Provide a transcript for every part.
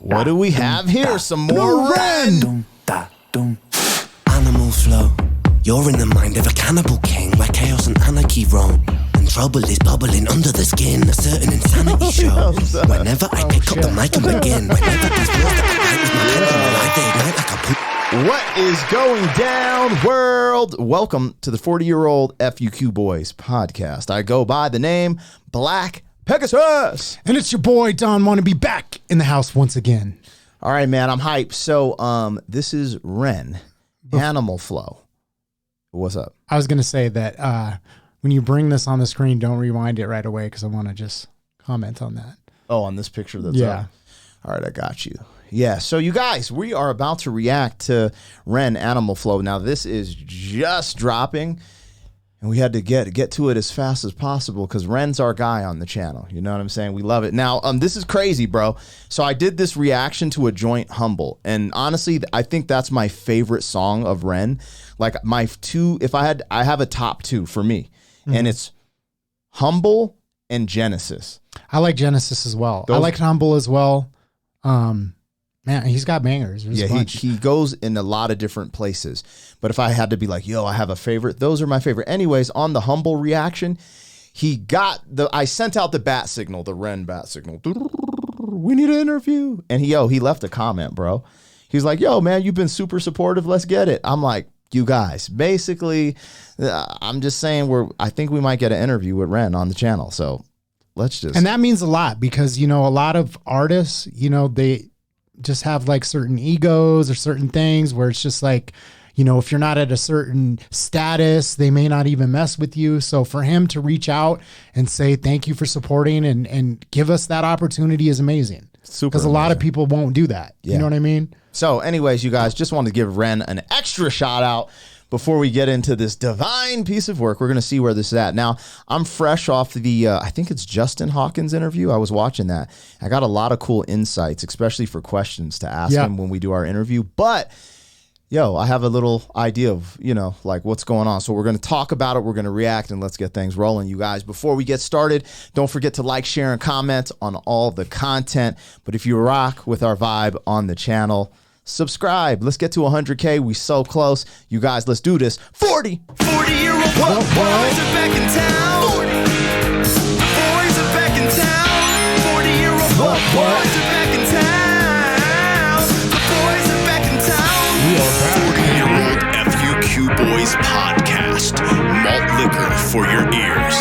What do we have here? Some more Ren! Animal flow. You're in the mind of a cannibal king, where chaos and anarchy roam, and trouble is bubbling under the skin. A certain insanity show. Whenever I pick up the mic and begin, whenever these words that I write with my pen on the light, they ignite like a poop. What is going down, world? Welcome to the 40-year-old FUQ Boyz podcast. I go by the name Black Pegasus. And it's your boy, Don Wannabe, back in the house once again. All right, man, I'm hyped. So, this is Ren, Animal Flow. What's up? I was going to say that when you bring this on the screen, don't rewind it right away because I want to just comment on that. Oh, on this picture that's up? All right, I got you. Yeah, so you guys, we are about to react to Ren, Animal Flow. Now, this is just dropping, and we had to get to it as fast as possible because Ren's our guy on the channel. You know what I'm saying? We love it. Now, this is crazy, bro. So I did this reaction to a joint Humble, and honestly, I think that's my favorite song of Ren. Like my two, I have a top two for me, and it's Humble and Genesis. I like Genesis as well. I like Humble as well. Man, he's got bangers. Yeah, he goes in a lot of different places. But if I had to be like, yo, I have a favorite, those are my favorite. Anyways, on the Humble reaction, I sent out the bat signal, the Ren bat signal. We need an interview. And he left a comment, bro. He's like, yo, man, you've been super supportive. Let's get it. I'm like, you guys, basically, I'm just saying I think we might get an interview with Ren on the channel. So let's just. And that means a lot because, a lot of artists, they just have like certain egos or certain things where it's just like, if you're not at a certain status, they may not even mess with you. So for him to reach out and say, thank you for supporting and give us that opportunity is amazing. Super. Because a lot of people won't do that. Yeah. You know what I mean? So anyways, you guys, just wanted to give Ren an extra shout out before we get into this divine piece of work. We're going to see where this is at. Now, I'm fresh off the, I think it's Justin Hawkins interview. I was watching that. I got a lot of cool insights, especially for questions to ask him when we do our interview. But, I have a little idea of, like what's going on. So we're going to talk about it. We're going to react and let's get things rolling, you guys. Before we get started, don't forget to like, share, and comment on all the content. But if you rock with our vibe on the channel, subscribe. Let's get to 100K. We so close. You guys, let's do this. 40-year-old boys are back in town. 40. The boys are back in town. 40-year-old boys are back in town. The boys are back in town. We are back. 40-year-old FUQ Boyz podcast. Malt liquor for your ears.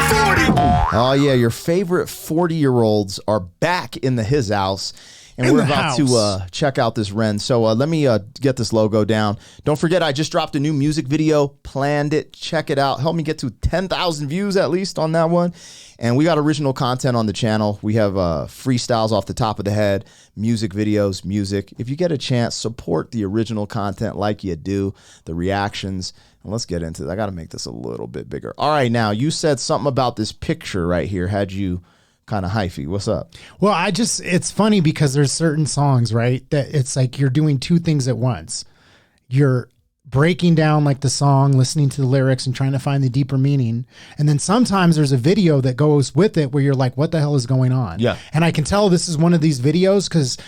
40. Oh yeah, your favorite 40-year-olds are back in his house. And we're about to check out this Ren. So let me get this logo down. Don't forget, I just dropped a new music video. Planned it. Check it out. Help me get to 10,000 views at least on that one. And we got original content on the channel. We have freestyles off the top of the head, music videos, music. If you get a chance, support the original content like you do, the reactions. And let's get into it. I got to make this a little bit bigger. All right, now, you said something about this picture right here. Had you kind of hyphy. What's up? Well, it's funny because there's certain songs, right, that it's like you're doing two things at once. You're breaking down like the song, listening to the lyrics and trying to find the deeper meaning. And then sometimes there's a video that goes with it where you're like, what the hell is going on? Yeah. And I can tell this is one of these videos because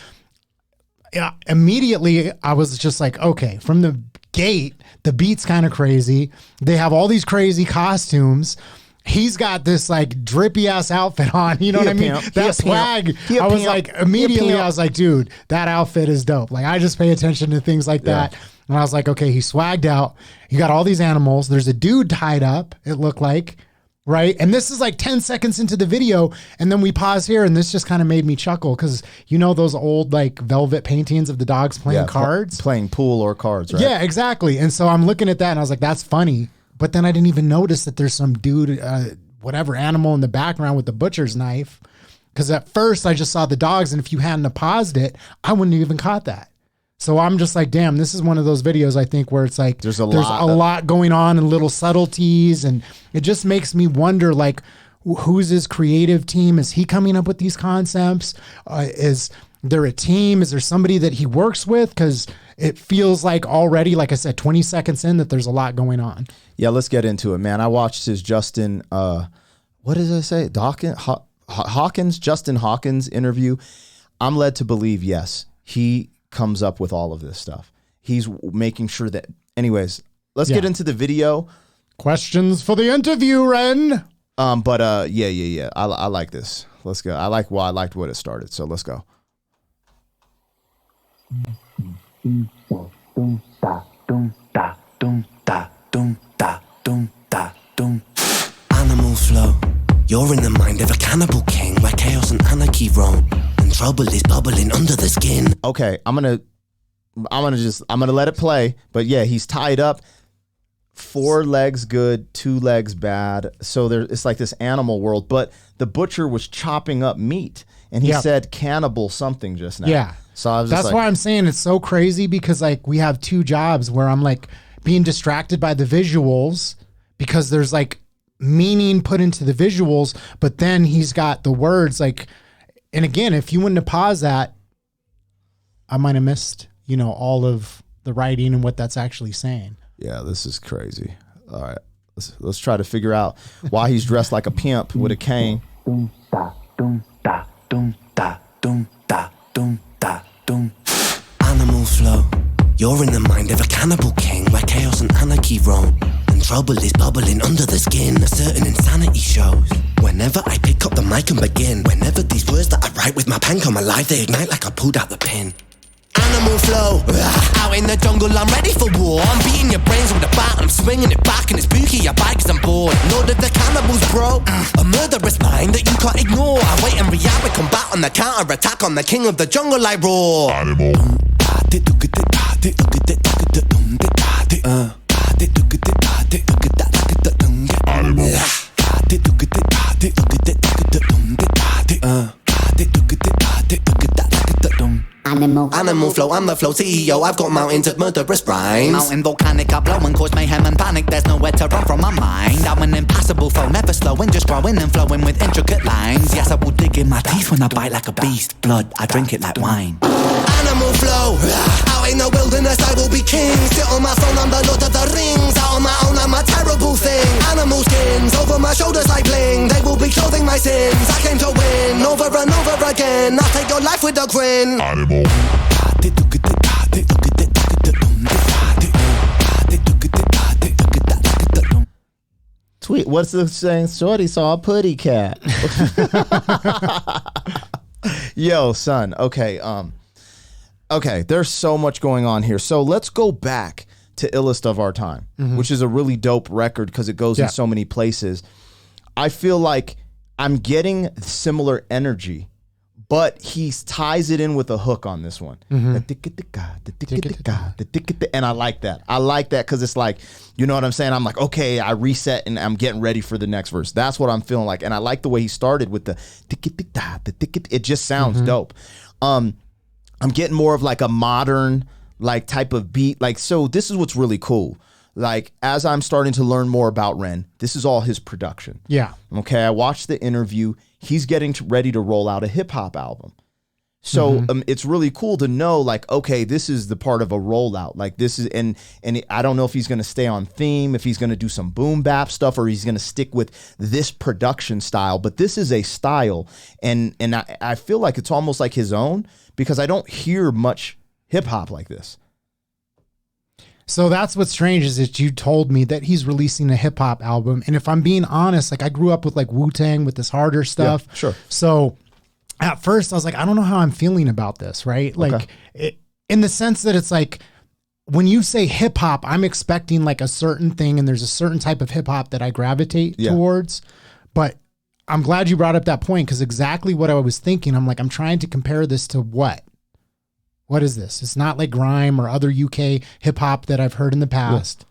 immediately I was just like, okay, from the gate, the beat's kind of crazy. They have all these crazy costumes. He's got this like drippy ass outfit on. You know what I mean? That swag. I was like, immediately I was like, dude, that outfit is dope. Like I just pay attention to things like that. And I was like, okay, he swagged out. You got all these animals. There's a dude tied up, it looked like, right? And this is like 10 seconds into the video. And then we pause here and this just kind of made me chuckle because those old like velvet paintings of the dogs playing cards? Playing pool or cards, right? Yeah, exactly. And so I'm looking at that and I was like, that's funny. But then I didn't even notice that there's some dude, whatever animal in the background with the butcher's knife. Because at first I just saw the dogs, and if you hadn't paused it, I wouldn't have even caught that. So I'm just like, damn, this is one of those videos I think where it's like there's a lot going on and little subtleties, and it just makes me wonder like who's his creative team? Is he coming up with these concepts? Is there a team? Is there somebody that he works with? Because it feels like already, like I said, 20 seconds in, that there's a lot going on. Yeah, let's get into it, man. I watched his Justin, what did I say? Justin Hawkins interview, I'm led to believe, yes, he comes up with all of this stuff. He's making sure that, anyways, let's get into the video. Questions for the interview, Ren. Yeah. I like this. Let's go. I liked what it started. So let's go. Animal flow. You're in the mind of a cannibal king where chaos and anarchy roam and trouble is bubbling under the skin. Okay, I'm gonna let it play. But yeah, he's tied up. 4 legs good, 2 legs bad. So it's like this animal world. But the butcher was chopping up meat, and he said cannibal something just now. Yeah. So I was just that's why I'm saying it's so crazy, because like we have 2 jobs where I'm like being distracted by the visuals because there's like meaning put into the visuals, but then he's got the words like, and again, if you wouldn't have paused that, I might have missed, all of the writing and what that's actually saying. Yeah, this is crazy. All right, let's try to figure out why he's dressed like a pimp with a cane. Animal flow. You're in the mind of a cannibal king where chaos and anarchy roam and trouble is bubbling under the skin. A certain insanity shows whenever I pick up the mic and begin. Whenever these words that I write with my pen come alive, they ignite like I pulled out the pin. Animal flow, out in the jungle, I'm ready for war. I'm beating your brains with a bat, I'm swinging it back, and it's spooky, I bite cause I'm bored. Lord of the cannibals, bro, a murderous mind that you can't ignore. I wait and react with combat on the counter-attack on the king of the jungle, I roar. Animal. Animal flow, I'm the flow CEO. I've got mountains of murderous rhymes. Mountain volcanic, I blow and cause mayhem and panic. There's nowhere to run from my mind. I'm an impassable foe, never slowing, just growing and flowing with intricate lines. Yes, I will dig in my teeth when I bite like a beast. Blood, I drink it like wine. Animal flow, out in the wilderness I will be king. Sit on my throne, I'm the Lord of the Rings. Out on my own, I'm a terrible thing. Animal skins over my shoulders like bling. They will be clothing my sins. I came to win over and over again. I'll take your life with a grin. Animal. Tweet, what's the saying? Shorty saw a putty cat. Yo, son. Okay. Okay. There's so much going on here. So let's go back to Illest of Our Time, which is a really dope record because it goes in so many places. I feel like I'm getting similar energy, but he ties it in with a hook on this one. And I like that. I like that because it's like, you know what I'm saying? I'm like, okay, I reset and I'm getting ready for the next verse. That's what I'm feeling like. And I like the way he started with the it just sounds dope. I'm getting more of like a modern like type of beat. Like, so this is what's really cool. Like, as I'm starting to learn more about Ren, this is all his production. Yeah. Okay, I watched the interview. He's getting ready to roll out a hip-hop album. So it's really cool to know, like, okay, this is the part of a rollout. Like, this is, and I don't know if he's going to stay on theme, if he's going to do some boom bap stuff, or he's going to stick with this production style. But this is a style, and I feel like it's almost like his own, because I don't hear much hip-hop like this. So that's what's strange is that you told me that he's releasing a hip hop album. And if I'm being honest, like I grew up with like Wu-Tang with this harder stuff. Yeah, sure. So at first I was like, I don't know how I'm feeling about this, right? Like in the sense that it's like, when you say hip hop, I'm expecting like a certain thing, and there's a certain type of hip hop that I gravitate towards. But I'm glad you brought up that point, because exactly what I was thinking. I'm like, I'm trying to compare this to what? What is this? It's not like grime or other UK hip hop that I've heard in the past. Yeah.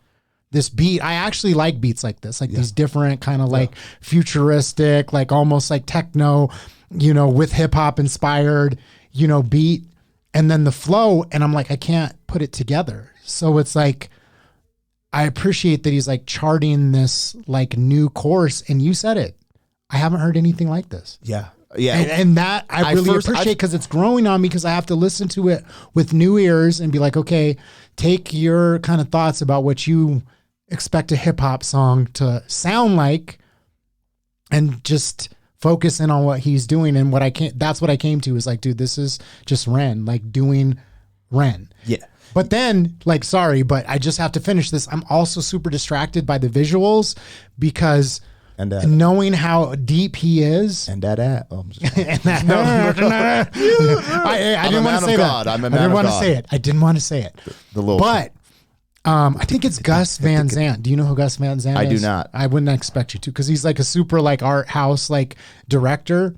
This beat, I actually like beats like this, like these different kind of like futuristic, like almost like techno, you know, with hip hop inspired, you know, beat. And then the flow, and I'm like, I can't put it together. So it's like, I appreciate that he's like charting this like new course. And you said it, I haven't heard anything like this. Yeah. Yeah. And that I really appreciate, because it's growing on me, because I have to listen to it with new ears and be like, okay, take your kind of thoughts about what you expect a hip hop song to sound like, and just focus in on what he's doing. And that's what I came to is like, dude, this is just Ren, like doing Ren. Yeah. But then, like, sorry, but I just have to finish this. I'm also super distracted by the visuals because knowing how deep he is. And that. Oh, I'm just I didn't want to say that. I didn't want to say it. I didn't want to say it. The little. But I think it's Gus Van Sant. Do you know who Gus Van Sant is? I do not. I wouldn't expect you to because he's like a super like art house like director,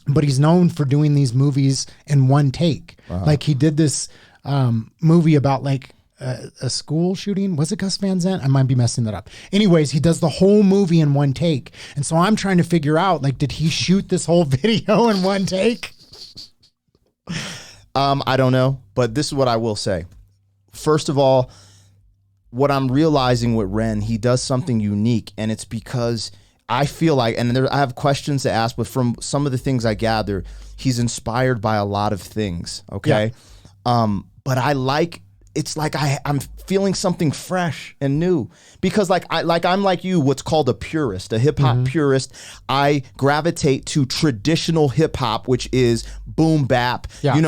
but he's known for doing these movies in one take. Like he did this movie about like a school shooting. Was it Gus Van Sant? I might be messing that up. Anyways, he does the whole movie in one take. And so I'm trying to figure out, like, did he shoot this whole video in one take? I don't know, but this is what I will say. First of all, what I'm realizing with Ren, he does something unique, and it's because I feel like, and I have questions to ask, but from some of the things I gather, he's inspired by a lot of things, okay? Yeah. But I like, it's like I'm feeling something fresh and new because I'm like you, what's called a purist, a hip hop purist. I gravitate to traditional hip hop, which is boom bap,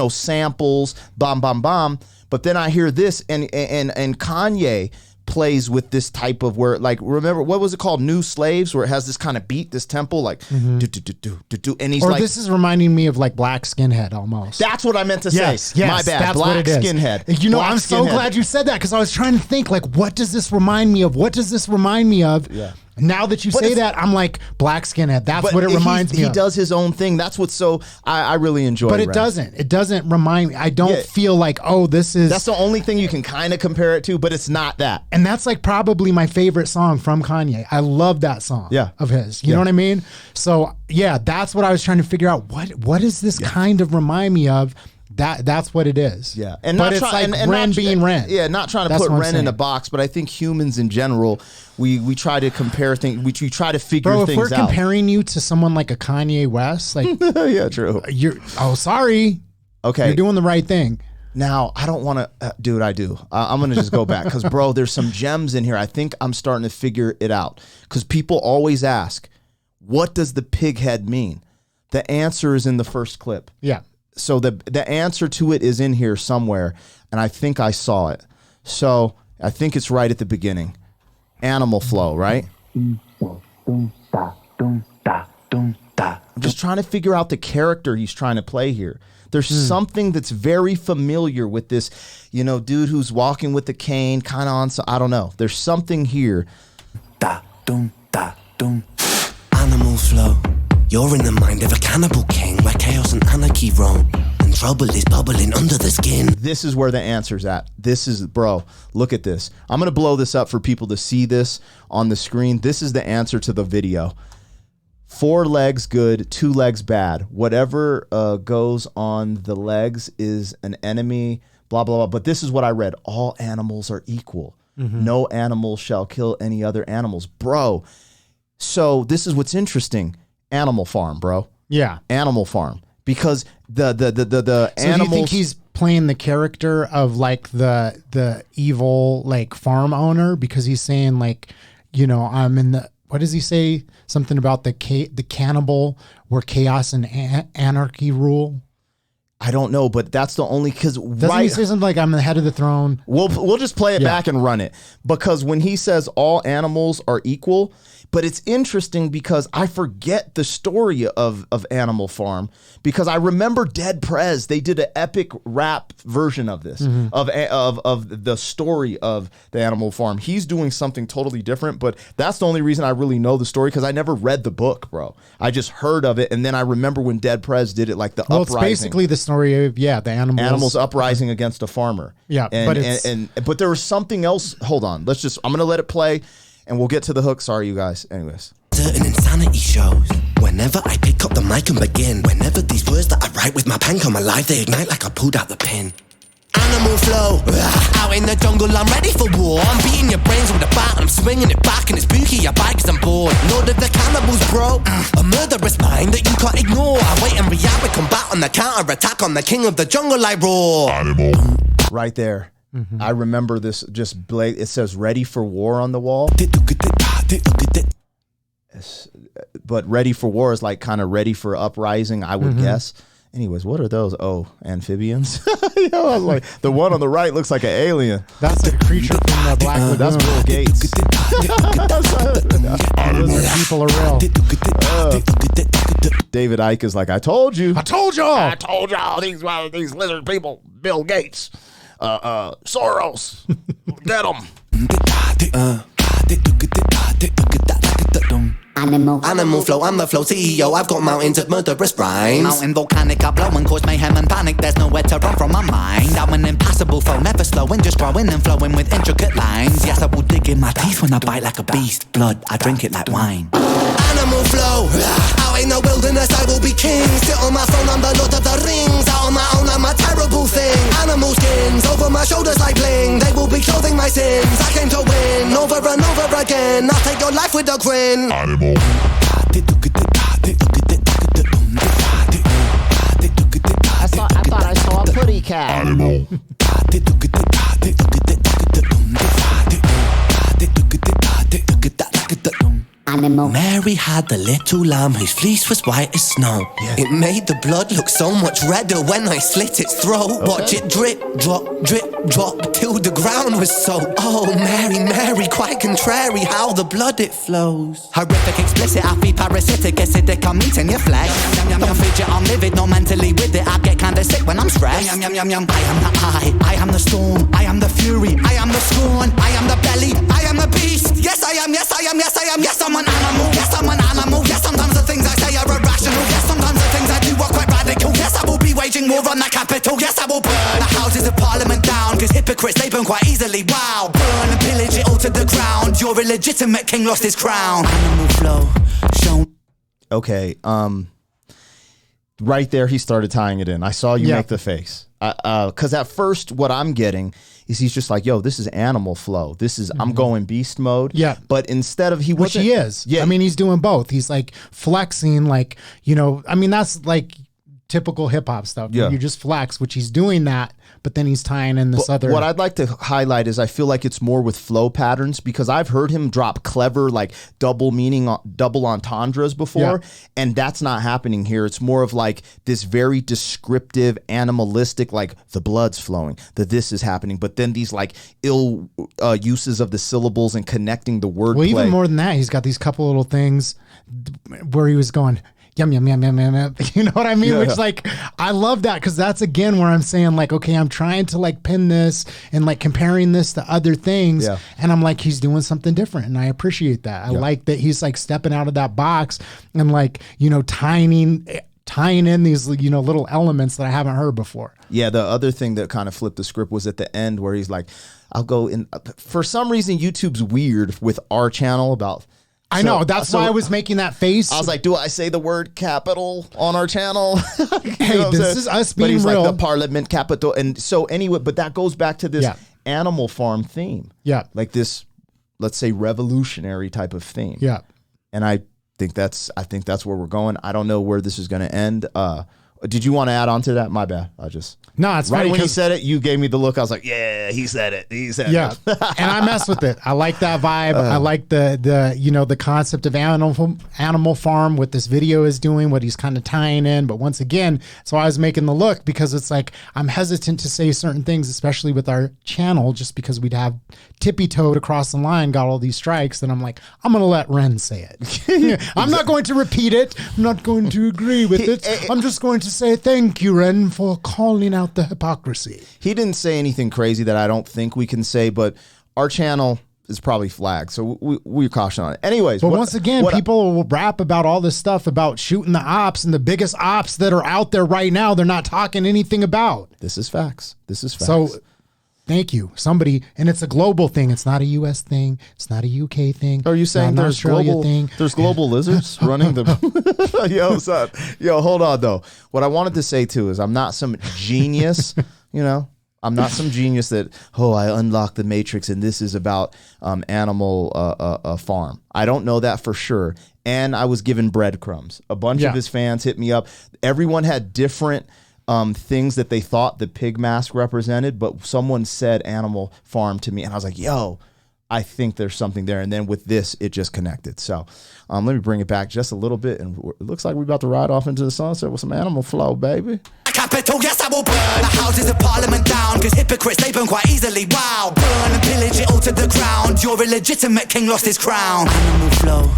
samples, bam, bam, bam. But then I hear this and Kanye plays with this type of where, like, remember what was it called, New Slaves, where it has this kind of beat, this tempo, like do do do do do do, and he's like, this is reminding me of like Black Skinhead almost. That's what I meant to say. Yes, my bad. That's Black what it is. Skinhead. You know, Black I'm so Skinhead. glad you said that because I was trying to think like, what does this remind me of? What does this remind me of? Yeah. Now that you say that, I'm like, Black Skinhead. That's what it reminds me of. He does his own thing. That's what's so I really enjoy. But Ren. it doesn't remind me. I don't feel like, oh, this is. That's the only thing you can kind of compare it to, but it's not that. And that's like probably my favorite song from Kanye. I love that song of his. You know what I mean? So yeah, that's what I was trying to figure out. What does this kind of remind me of? That's what it is. Yeah. But it's like Ren being Ren. Yeah, not trying to put Ren in a box, but I think humans in general, we try to compare things, we try to figure things out. Bro, if we're comparing you to someone like a Kanye West, like yeah, true. Sorry. Okay. You're doing the right thing. Now, I don't want to, dude, I do. I'm going to just go back because, bro, there's some gems in here. I think I'm starting to figure it out because people always ask, what does the pig head mean? The answer is in the first clip. Yeah. So the answer to it is in here somewhere, and I think I saw it. So I think it's right at the beginning. Animal flow, right? I'm just trying to figure out the character he's trying to play here. There's something that's very familiar with this, dude who's walking with the cane, kind of on. So I don't know. There's something here. Animal flow. You're in the mind of a cannibal king where chaos and anarchy roam and trouble is bubbling under the skin. This is where the answer's at. This is, bro, look at this. I'm going to blow this up for people to see this on the screen. This is the answer to the video. 4 legs good, 2 legs bad. Whatever goes on the legs is an enemy, blah, blah, blah. But this is what I read. All animals are equal. No animal shall kill any other animals. Bro, so this is what's interesting. Animal Farm, bro. Yeah. Animal Farm. Because the so animals. Do you think he's playing the character of like the evil like farm owner because he's saying like, I'm in the, what does he say? Something about the cannibal where chaos and anarchy rule. I don't know, but that's the only because doesn't he say something like I'm the head of the throne? We'll just play it back and run it because when he says all animals are equal. But it's interesting because I forget the story of Animal Farm because I remember Dead Prez. They did an epic rap version of this, of the story of the Animal Farm. He's doing something totally different, but that's the only reason I really know the story because I never read the book, bro. I just heard of it, and then I remember when Dead Prez did it, like the uprising. It's basically the story of, the animals uprising against a farmer. Yeah, but there was something else. Hold on. I'm going to let it play. And we'll get to the hook. Sorry, you guys. Anyways. Certain insanity shows. Whenever I pick up the mic and begin. Whenever these words that I write with my pen come alive, they ignite like I pulled out the pin. Animal flow. Out in the jungle, I'm ready for war. I'm beating your brains with a bat and I'm swinging it back and it's spooky, your bike is on board. Lord of the cannibals, bro. A murderous mind that you can't ignore. I wait and react with combat on the counter-attack on the king of the jungle I roar. Animal. Right there. I remember this it says ready for war on the wall. but ready for war is like kind of ready for uprising, I would guess. Anyways, what are those? Oh, amphibians. I was like, the one on the right looks like an alien. That's a creature from the Black Lagoon. That's Bill Gates. Those people are real. David Icke is like, I told you. I told y'all. I told y'all these lizard people. Bill Gates. Soros. Get them. Animal flow, I'm the flow CEO. I've got mountains of murderous rhymes. Mountain volcanic, I blow and cause mayhem and panic. There's nowhere to run from my mind. I'm an impassable foe, never slowing, just growing and flowing with intricate lines. Yes, I will dig in my teeth when I bite like a beast. Blood, I drink it like wine. Animal flow, out in the wilderness I will be king. Sit on my throne, I'm the Lord of the Rings. Out on my own, I'm a terrible thing. Animal skins over my shoulders like bling. They will be clothing my sins. I came to win over and over again. I'll take your life with a grin. Animal. I thought I saw a pretty cat. Animal. Animal. Mary had the little lamb whose fleece was white as snow. Yeah. It made the blood look so much redder when I slit its throat. Okay. Watch it drip, drop, till the ground was soaked. Oh, Mary, Mary, quite contrary how the blood it flows. Horrific, explicit, I feed parasitic, acidic, I'm eating your flesh. Don't fidget, I'm livid, not mentally with it. I get kinda sick when I'm stressed. I am the I am the storm, I am the fury, I am the scorn, I am the belly, I am the beast. Yes, I am, yes, I am, yes, I am, yes, I'm an animal, yes, I'm an animal. Yes, sometimes the things I say are irrational. Yes, sometimes the things I do are quite radical. Yes, I will be waging war on the capital. Yes, I will burn the houses of parliament down, cause hypocrites, they burn quite easily. Wow, burn and pillage it all to the ground. Your illegitimate king lost his crown. Animal flow, show. Okay, right there he started tying it in. I saw you make the face. Because at first what I'm getting is he's just like, yo, this is animal flow. This is, I'm going beast mode. Yeah. But instead of, which he is. Yeah. I mean, he's doing both. He's like flexing, like, you know, I mean, that's like typical hip hop stuff. Yeah. You just flex, which he's doing that, but then he's tying in this other. What I'd like to highlight is I feel like it's more with flow patterns, because I've heard him drop clever, like double entendres before, and that's not happening here. It's more of like this very descriptive, animalistic, like the blood's flowing, this is happening, but then these like ill uses of the syllables and connecting the word. Well, even more than that, he's got these couple little things where he was going, yum, yum, yum, yum, yum, yum. You know what I mean? Yeah. Which, like, I love that, because that's, again, where I'm saying, like, okay, I'm trying to, like, pin this and, like, comparing this to other things. Yeah. And I'm like, he's doing something different. And I appreciate that. I like that he's, like, stepping out of that box and, like, you know, tying in these, you know, little elements that I haven't heard before. Yeah, the other thing that kind of flipped the script was at the end where he's like, I'll go in. For some reason, YouTube's weird with our channel about... I know. That's why I was making that face. I was like, do I say the word capital on our channel? Hey, this is us being real. But he's like the parliament capital. And so anyway, but that goes back to this Animal Farm theme. Yeah. Like this, let's say, revolutionary type of theme. Yeah. And I think that's where we're going. I don't know where this is going to end. Did you want to add on to that? My bad. No, it's right funny when he said it, you gave me the look. I was like, yeah, he said it. He said it. And I mess with it. I like that vibe. I like the you know, the concept of Animal Farm, what this video is doing, what he's kind of tying in. But once again, so I was making the look, because it's like I'm hesitant to say certain things, especially with our channel, just because we'd have tippy-toed across the line, got all these strikes. Then I'm like, I'm going to let Ren say it. I'm not going to repeat it. I'm not going to agree with it. I'm just going to say thank you, Ren, for calling out the hypocrisy. He didn't say anything crazy that I don't think we can say, but our channel is probably flagged, so we caution on it. Anyways, but once again, people will rap about all this stuff about shooting the ops, and the biggest ops that are out there right now, they're not talking anything about. This is facts. This is facts. So thank you, somebody, and it's a global thing. It's not a U.S. thing. It's not a UK thing. Are you saying there's global lizards running the? Yo, son. Yo, hold on though. What I wanted to say too is I'm not some genius. You know, I'm not some genius that I unlocked the matrix and this is about Animal Farm. I don't know that for sure. And I was given breadcrumbs. A bunch of his fans hit me up. Everyone had different things that they thought the pig mask represented, but someone said Animal Farm to me, and I was like, yo, I think there's something there. And then with this, it just connected. So let me bring it back just a little bit. And it looks like we're about to ride off into the sunset with some Animal Flow, baby. Capital, yes, I will burn the houses of Parliament down, cause hypocrites, they burn quite easily. Wow, burn and pillage it all to the ground. Your illegitimate king lost his crown. Animal flow,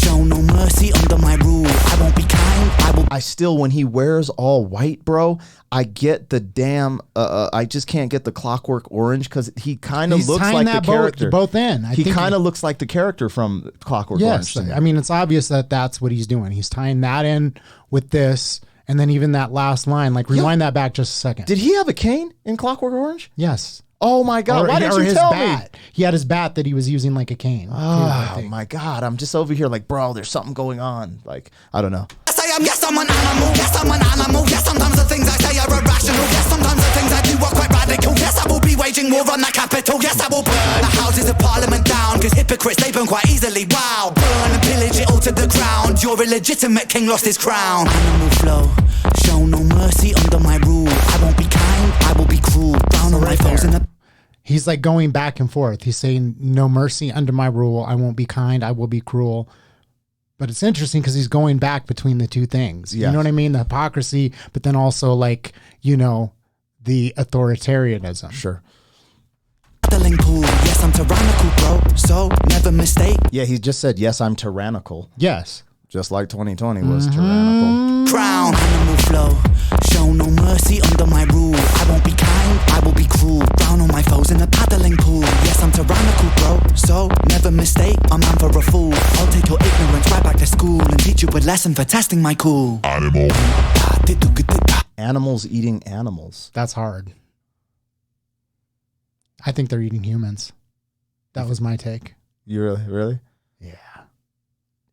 show no mercy under my rule. I won't be kind, I still, when he wears all white, bro, I get the damn, I just can't get the Clockwork Orange, because he kind of looks like the character. Both in. He kind of looks like the character from Clockwork Orange. Yes, I mean, it's obvious that that's what he's doing. He's tying that in with this, and then even that last line, like rewind that back just a second. Did he have a cane in Clockwork Orange? Yes. Oh my God! Why didn't you tell me? He had his bat that he was using like a cane. Oh my God! I'm just over here like, bro, there's something going on. Like, I don't know. Yes, I'm an animal. Yes, I'm an animal. Yes, sometimes the things I say are irrational. Yes, sometimes the things I do are quite radical. Yes, I will be waging war on the capital. Yes, I will burn the houses of Parliament down, cause hypocrites, they burn quite easily. Wow, burn and pillage it all to the ground. Your illegitimate king lost his crown. Animal flow, show no mercy under my rule. I won't be kind, I will be cruel. Down on my foes in the... He's like going back and forth. He's saying, no mercy under my rule. I won't be kind, I will be cruel. But it's interesting because he's going back between the two things. You know what I mean? The hypocrisy, but then also like, you know, the authoritarianism. Sure. Yes, I'm tyrannical, bro. So never mistake. Yeah, he just said, yes, I'm tyrannical. Yes. Just like 2020 was tyrannical. Crown, animal flow. Show no mercy under my rule. I won't be kind, I will be cruel. Drown all my foes in a paddling pool. Yes, I'm tyrannical, bro. So never mistake, I'm man for a fool. I'll take your ignorance right back to school and teach you a lesson for testing my cool. Animal. Animals eating animals. That's hard. I think they're eating humans. That was my take. You really? Yeah.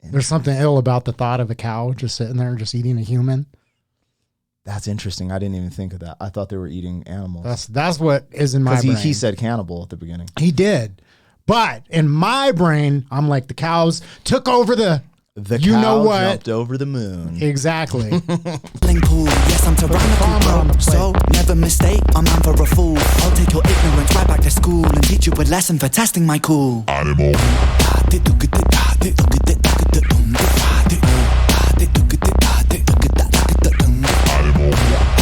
There's something ill about the thought of a cow just sitting there just eating a human. That's interesting. I didn't even think of that. I thought they were eating animals. That's what is in my brain. Because he said cannibal at the beginning. He did. But in my brain, I'm like, the cows took over the you cow know what? Jumped over the moon. Exactly. Yes, I'm tyrannical, bro. So never mistake, I'm man for a fool. I'll take your ignorance right back to school and teach you a lesson for testing my cool. Animal.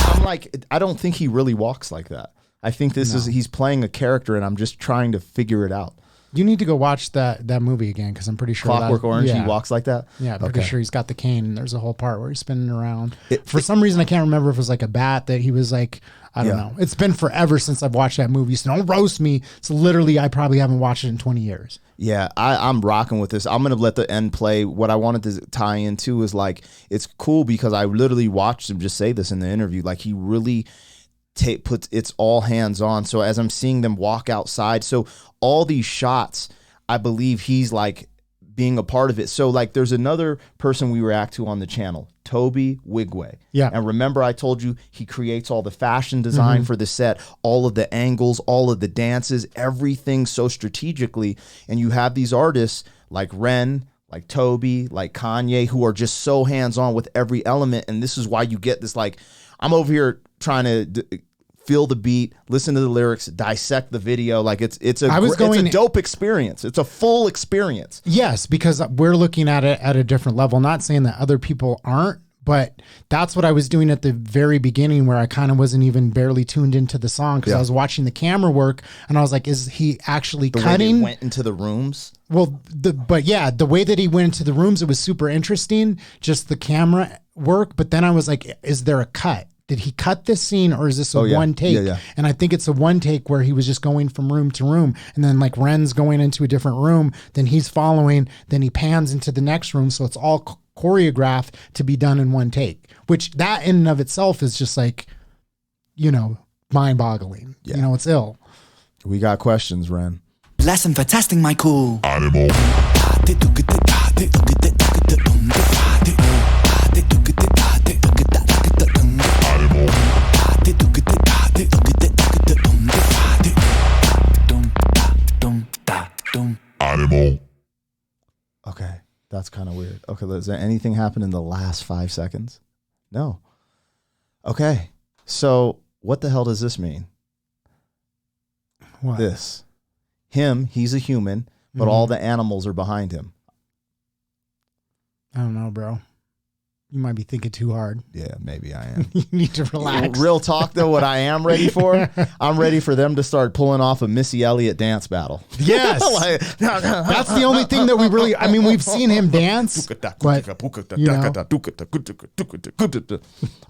I'm like, I don't think he really walks like that. I think he's playing a character, and I'm just trying to figure it out. You need to go watch that movie again, because I'm pretty sure Clockwork Orange, he walks like that? Yeah, I'm pretty sure he's got the cane, and there's a whole part where he's spinning around. For some reason, I can't remember if it was like a bat that he was like, I don't know. It's been forever since I've watched that movie, so don't roast me. So literally, I probably haven't watched it in 20 years. Yeah, I'm rocking with this. I'm going to let the end play. What I wanted to tie into is like, it's cool because I literally watched him just say this in the interview. Like, he really puts it's all hands on. So as I'm seeing them walk outside, so all these shots, I believe he's like being a part of it. So like, there's another person we react to on the channel, Toby Wigway. Yeah. And remember, I told you he creates all the fashion design for the set, all of the angles, all of the dances, everything so strategically. And you have these artists like Ren, like Toby, like Kanye, who are just so hands-on with every element. And this is why you get this, like, I'm over here trying to feel the beat, listen to the lyrics, dissect the video. Like, it's a dope experience. It's a full experience. Yes, because we're looking at it at a different level. Not saying that other people aren't, but that's what I was doing at the very beginning, where I kind of wasn't even barely tuned into the song, because I was watching the camera work, and I was like, is he actually cutting? Way they went into the rooms. Well, the way that he went into the rooms, it was super interesting, just the camera work. But then I was like, is there a cut? Did he cut this scene, or is this a one take? Yeah. And I think it's a one take where he was just going from room to room, and then like Ren's going into a different room, then he's following, then he pans into the next room. So it's all choreographed to be done in one take, which that in and of itself is just like, mind boggling. Yeah. It's ill. We got questions, Ren. Lesson for testing my cool. Animal. Animal. Okay, that's kind of weird. Okay, is there anything happen in the last 5 seconds? No. Okay, so what the hell does this mean? What? This. he's a human, but all the animals are behind him. I don't know, bro. You might be thinking too hard. Yeah, maybe I am. You need to relax. Real talk, though, what I am ready for, I'm ready for them to start pulling off a Missy Elliott dance battle. Yes. That's the only thing that we really, I mean, we've seen him dance, but, you know.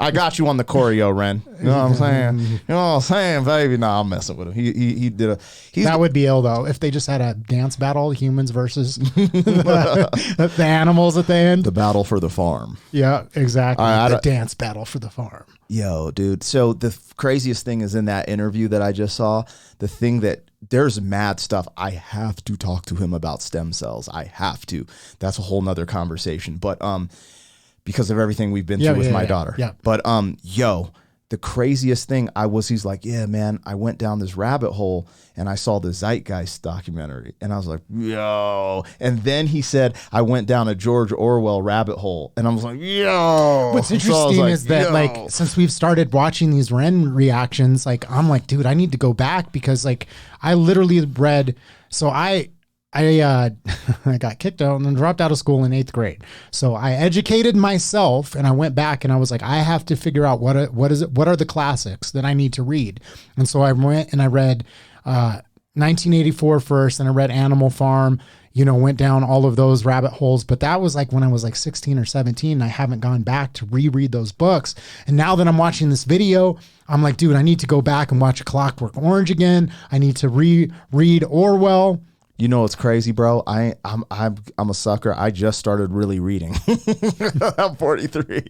I got you on the choreo, Ren. You know what I'm saying? You know what I'm saying, baby? No, I'm messing with him. He did that would be ill, though, if they just had a dance battle, humans versus the animals at the end. The battle for the farm. Yeah. Exactly. The dance battle for the farm. Yo, dude. So the craziest thing is in that interview that I just saw, the thing that there's mad stuff. I have to talk to him about stem cells. I have to. That's a whole nother conversation. But because of everything we've been through with my daughter. Yeah. But the craziest thing he's like, yeah, man, I went down this rabbit hole and I saw the Zeitgeist documentary. And I was like, yo. And then he said, I went down a George Orwell rabbit hole. And I was like, yo. What's interesting is that, like, since we've started watching these Ren reactions, like, I'm like, dude, I need to go back because, like, I literally read, so I got kicked out and then dropped out of school in 8th grade. So I educated myself and I went back and I was like, I have to figure out what are the classics that I need to read. And so I went and I read 1984 first, and I read Animal Farm, went down all of those rabbit holes. But that was like when I was like 16 or 17. I haven't gone back to reread those books. And now that I'm watching this video, I'm like, dude, I need to go back and watch A Clockwork Orange again. I need to reread Orwell. You know what's crazy, bro? I'm a sucker. I just started really reading. I'm 43,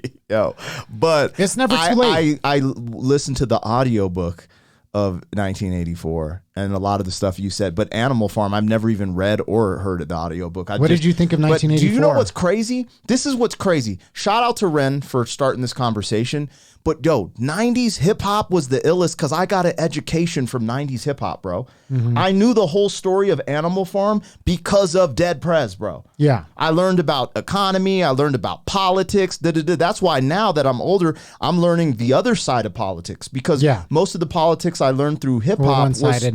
but it's never too late. I listened to the audiobook of 1984 and a lot of the stuff you said, but Animal Farm, I've never even read or heard of the audiobook. What did you think of 1984? Do you know what's crazy? This is what's crazy. Shout out to Ren for starting this conversation. But 90s hip hop was the illest because I got an education from 90s hip hop, bro. Mm-hmm. I knew the whole story of Animal Farm because of Dead Prez, bro. Yeah. I learned about economy. I learned about politics. That's why now that I'm older, I'm learning the other side of politics because most of the politics I learned through hip hop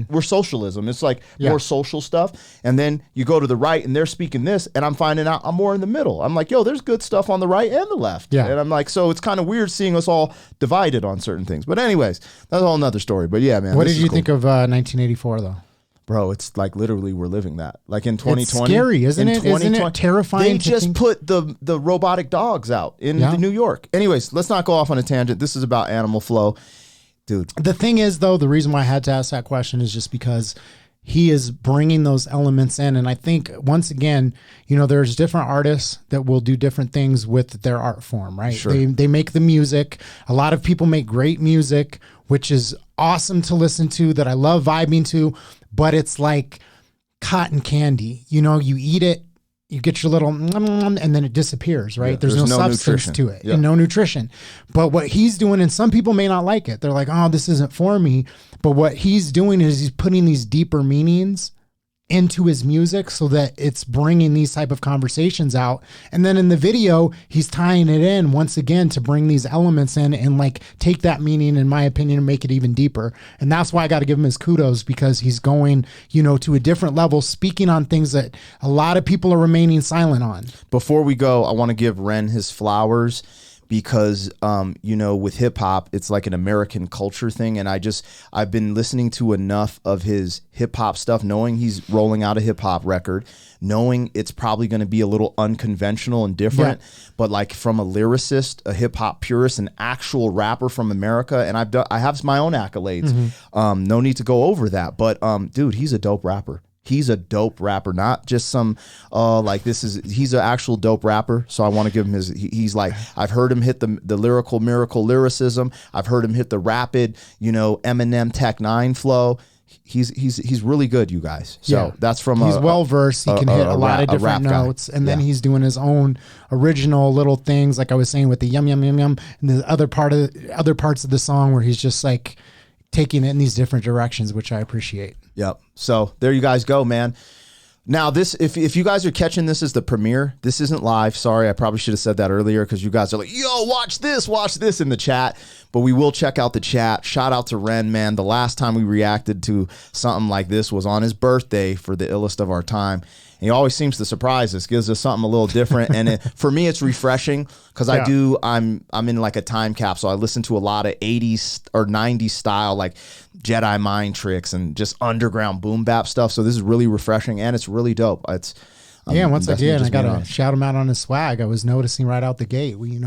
were socialism. It's like more social stuff. And then you go to the right and they're speaking this and I'm finding out I'm more in the middle. I'm like, there's good stuff on the right and the left. Yeah. And I'm like, so it's kind of weird seeing us all divided on certain things. But anyways, that's a whole nother story. But yeah, man. What did you think of 1984 though? Bro, it's like literally we're living that. Like in 2020. It's scary, isn't it? Isn't it terrifying? They just put the robotic dogs out in New York. Anyways, let's not go off on a tangent. This is about Animal Flow. Dude. The thing is, though, the reason why I had to ask that question is just because he is bringing those elements in. And I think, once again, there's different artists that will do different things with their art form, right? Sure. They make the music. A lot of people make great music, which is awesome to listen to, that I love vibing to, but it's like cotton candy. You eat it, you get your little, and then it disappears, right? Yeah, there's no substance nutrition to it, yeah. and no nutrition. But what he's doing, and some people may not like it, they're like, oh, this isn't for me. But what he's doing is he's putting these deeper meanings into his music so that it's bringing these type of conversations out. And then in the video, he's tying it in once again to bring these elements in and like take that meaning, in my opinion, and make it even deeper. And that's why I got to give him his kudos, because he's going, to a different level, speaking on things that a lot of people are remaining silent on. Before we go, I want to give Ren his flowers, because with hip hop, it's like an American culture thing. And I've been listening to enough of his hip hop stuff, knowing he's rolling out a hip hop record, knowing it's probably going to be a little unconventional and different, but like from a lyricist, a hip hop purist, an actual rapper from America. And I have my own accolades. Mm-hmm. No need to go over that, but dude, he's a dope rapper. He's a dope rapper, not just some he's an actual dope rapper. So I want to give him he's like, I've heard him hit the lyrical miracle lyricism. I've heard him hit the rapid, Eminem Tech 9 flow. He's really good, you guys. So that's from he's well versed. He can hit a lot of different notes, and then he's doing his own original little things, like I was saying with the yum yum yum yum, and the other parts of the song where he's just like taking it in these different directions, which I appreciate. Yep. So there you guys go, man. Now this, if you guys are catching this as the premiere, this isn't live. Sorry, I probably should have said that earlier, because you guys are like, yo, watch this in the chat. but we will check out the chat. Shout out to Ren, man. The last time we reacted to something like this was on his birthday for the illest of our time. And he always seems to surprise us, gives us something a little different. And for me, it's refreshing because I'm in like a time capsule. I listen to a lot of 80s or 90s style, like Jedi mind tricks and just underground boom bap stuff. So this is really refreshing and it's really dope. It's once again, I got to shout him out on his swag. I was noticing right out the gate. We,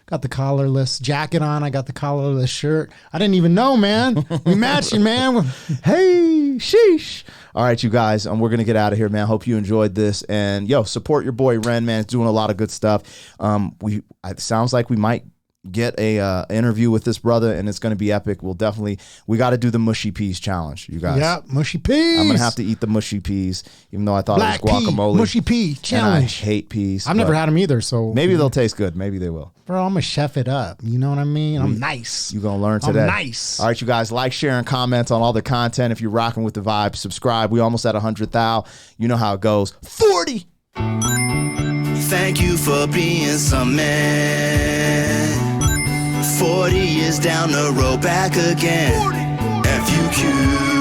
got the collarless jacket on. I got the collarless shirt. I didn't even know, man. We matching, man. Hey, sheesh. All right, you guys, we're going to get out of here, man. Hope you enjoyed this. And, support your boy, Ren, man. It's doing a lot of good stuff. It sounds like we might get a interview with this brother, and it's going to be epic. We got to do the mushy peas challenge, you guys. Yeah, mushy peas. I'm going to have to eat the mushy peas, even though I thought Black it was guacamole. Mushy pea challenge. And I hate peas. I've never had them either, so. Maybe they'll taste good. Maybe they will. Bro, I'm going to chef it up. You know what I mean? I'm nice. You're going to learn today. I'm nice. All right, you guys, like, share, and comment on all the content. If you're rocking with the vibe, subscribe. We almost at 100,000. You know how it goes. 40! Thank you for being some man. 40 years down the road, back again. FUQ.